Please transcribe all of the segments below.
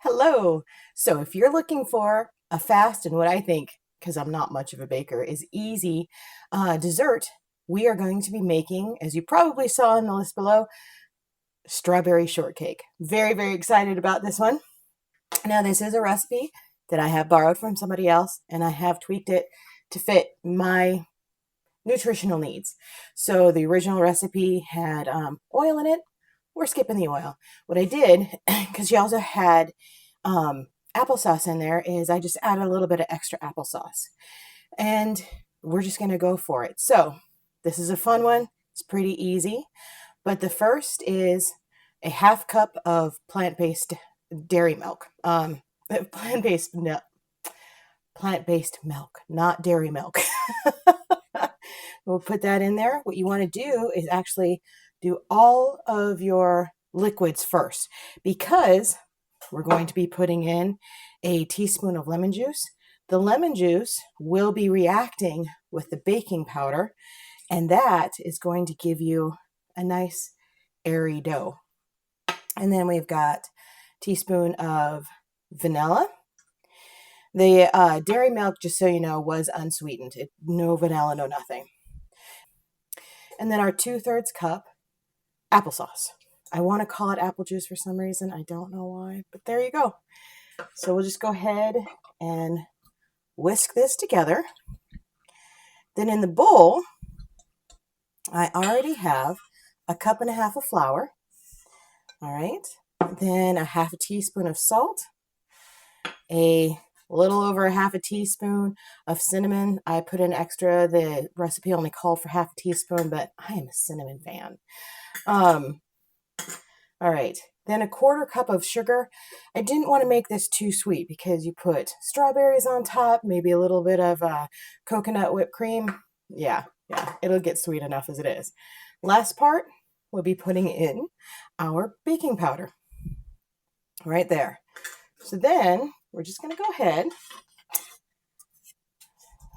Hello. So if you're looking for a fast and what I think, because I'm not much of a baker, is easy dessert, we are going to be making, as you probably saw in the list below, strawberry shortcake. Very, very excited about this one. Now, this is a recipe that I have borrowed from somebody else, and I have tweaked it to fit my nutritional needs. So the original recipe had oil in it. We're skipping the oil. What I did, because you also had applesauce in there, is I just added a little bit of extra applesauce. And we're just going to go for it. So this is a fun one. It's pretty easy. But the first is a half cup of plant-based dairy milk. Plant-based milk, not dairy milk. We'll put that in there. What you want to do is actually do all of your liquids first, because we're going to be putting in a teaspoon of lemon juice. The lemon juice will be reacting with the baking powder, and that is going to give you a nice airy dough. And then we've got a teaspoon of vanilla. The dairy milk, just so you know, was unsweetened. No vanilla, no nothing. And then our 2/3 cup applesauce. I want to call it apple juice for some reason. I don't know why, but there you go. So we'll just go ahead and whisk this together. Then in the bowl, I already have a 1.5 cups of flour. All right. Then a 1/2 teaspoon of salt, a little over a 1/2 teaspoon of cinnamon. I put in extra. The recipe only called for 1/2 teaspoon, but I am a cinnamon fan. All right. Then a 1/4 cup of sugar. I didn't want to make this too sweet because you put strawberries on top, maybe a little bit of coconut whipped cream. Yeah, it'll get sweet enough as it is. Last part, we'll be putting in our baking powder right there. So then we're just going to go ahead,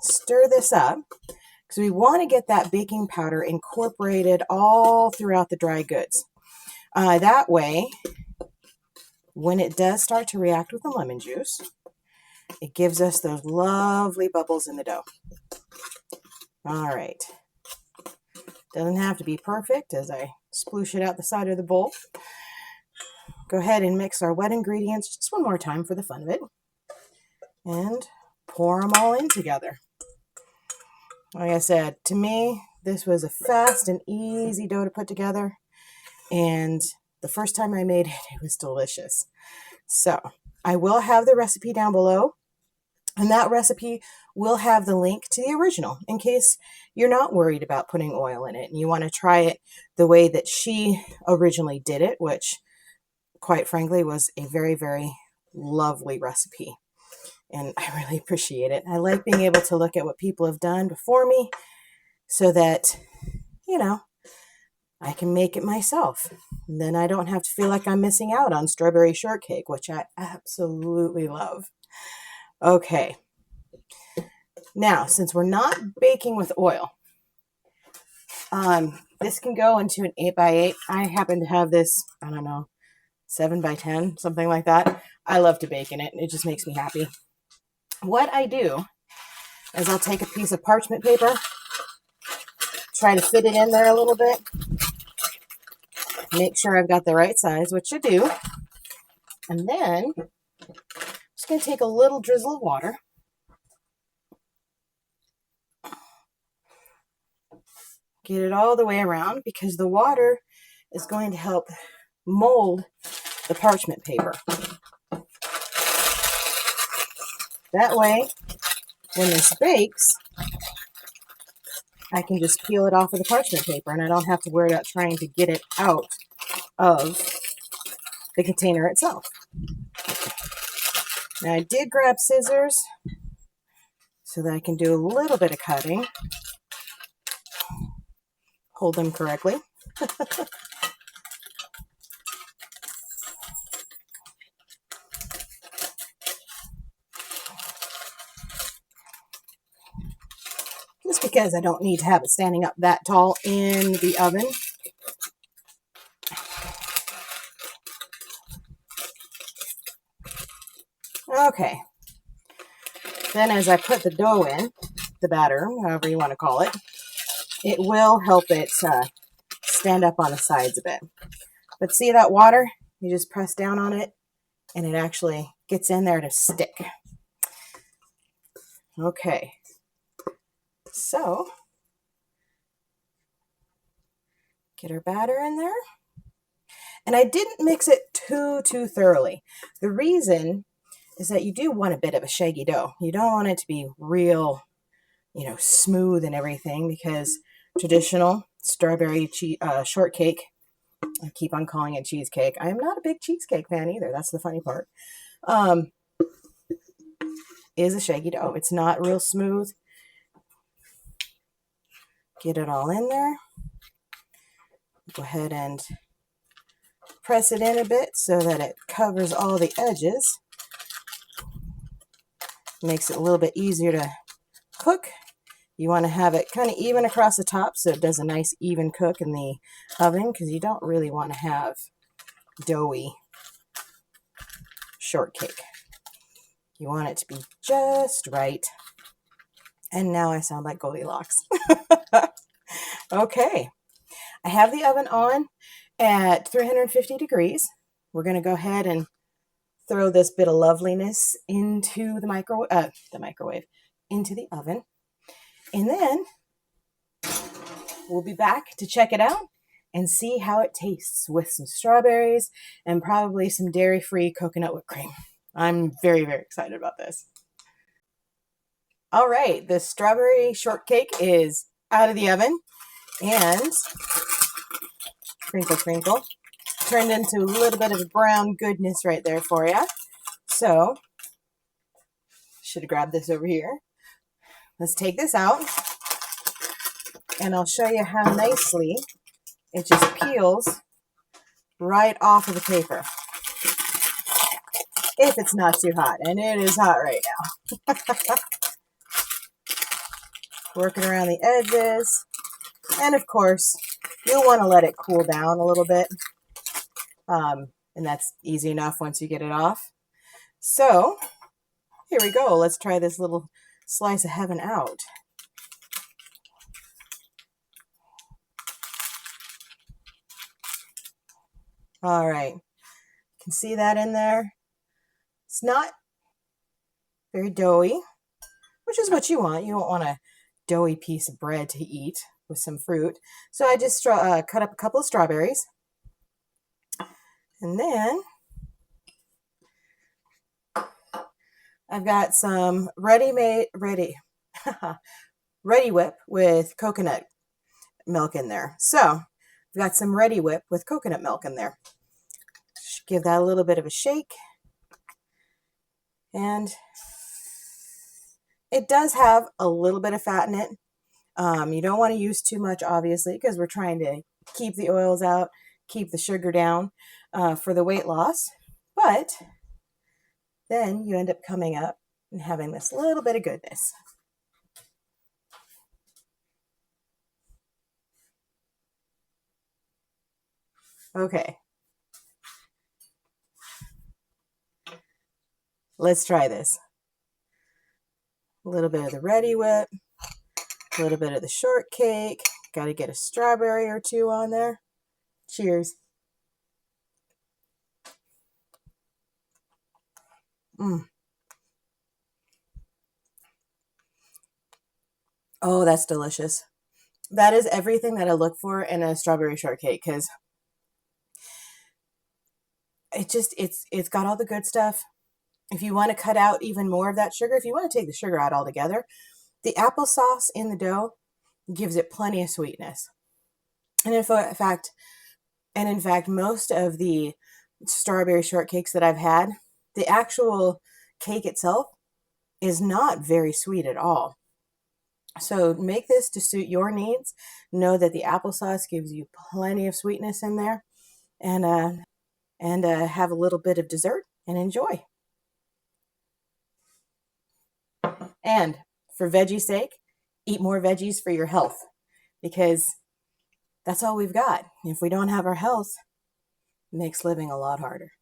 stir this up, because we want to get that baking powder incorporated all throughout the dry goods. That way, when it does start to react with the lemon juice, it gives us those lovely bubbles in the dough. All right. Doesn't have to be perfect as I sploosh it out the side of the bowl. Go ahead and mix our wet ingredients just one more time for the fun of it. And pour them all in together. Like I said, to me, this was a fast and easy dough to put together. And the first time I made it, it was delicious. So I will have the recipe down below. And that recipe will have the link to the original in case you're not worried about putting oil in it and you want to try it the way that she originally did it, which, quite frankly, was a very, very lovely recipe. And I really appreciate it. I like being able to look at what people have done before me so that, I can make it myself. And then I don't have to feel like I'm missing out on strawberry shortcake, which I absolutely love. Okay. Now, since we're not baking with oil, this can go into an 8x8. I happen to have this, 7x10, something like that. I love to bake in it. It just makes me happy. What I do is I'll take a piece of parchment paper, try to fit it in there a little bit, make sure I've got the right size, which you do, and then I'm just going to take a little drizzle of water, get it all the way around, because the water is going to help mold the parchment paper. That way, when this bakes, I can just peel it off of the parchment paper and I don't have to worry about trying to get it out of the container itself. Now, I did grab scissors so that I can do a little bit of cutting. Hold them correctly. Just because I don't need to have it standing up that tall in the oven. Okay. Then as I put the dough in, the batter, however you want to call it, it will help it stand up on the sides a bit. But see that water? You just press down on it and it actually gets in there to stick. Okay. So, get our batter in there. And I didn't mix it too thoroughly. The reason is that you do want a bit of a shaggy dough. You don't want it to be real, smooth and everything, because traditional strawberry shortcake, I keep on calling it cheesecake. I am not a big cheesecake fan either. That's the funny part. Is a shaggy dough. It's not real smooth. Get it all in there. Go ahead and press it in a bit so that it covers all the edges. Makes it a little bit easier to cook. You want to have it kind of even across the top so it does a nice even cook in the oven, because you don't really want to have doughy shortcake. You want it to be just right. And now I sound like Goldilocks. Okay. I have the oven on at 350 degrees. We're going to go ahead and throw this bit of loveliness into the microwave, into the oven. And then we'll be back to check it out and see how it tastes with some strawberries and probably some dairy-free coconut whipped cream. I'm very, very excited about this. All right, the strawberry shortcake is out of the oven and crinkle, crinkle, turned into a little bit of brown goodness right there for you. So, should have grabbed this over here. Let's take this out and I'll show you how nicely it just peels right off of the paper. If it's not too hot, and it is hot right now. Working around the edges. And of course, you'll want to let it cool down a little bit. And that's easy enough once you get it off. So, here we go. Let's try this little slice of heaven out. All right. You can see that in there. It's not very doughy, which is what you want. You don't want a doughy piece of bread to eat with some fruit. So I just cut up a couple of strawberries. And then I've got some Ready Whip with coconut milk in there. So I've got some Ready Whip with coconut milk in there. Give that a little bit of a shake. And it does have a little bit of fat in it. You don't want to use too much, obviously, because we're trying to keep the oils out, keep the sugar down for the weight loss. But then you end up coming up and having this little bit of goodness. Okay. Let's try this. A little bit of the Ready Whip, a little bit of the shortcake. Got to get a strawberry or two on there. Cheers. Oh, that's delicious. That is everything that I look for in a strawberry shortcake, because it's got all the good stuff. If you want to cut out even more of that sugar, if you want to take the sugar out altogether, the applesauce in the dough gives it plenty of sweetness. And in fact, most of the strawberry shortcakes that I've had, the actual cake itself is not very sweet at all. So make this to suit your needs. Know that the applesauce gives you plenty of sweetness in there, and have a little bit of dessert and enjoy. And for veggie's sake, eat more veggies for your health, because that's all we've got. If we don't have our health, it makes living a lot harder.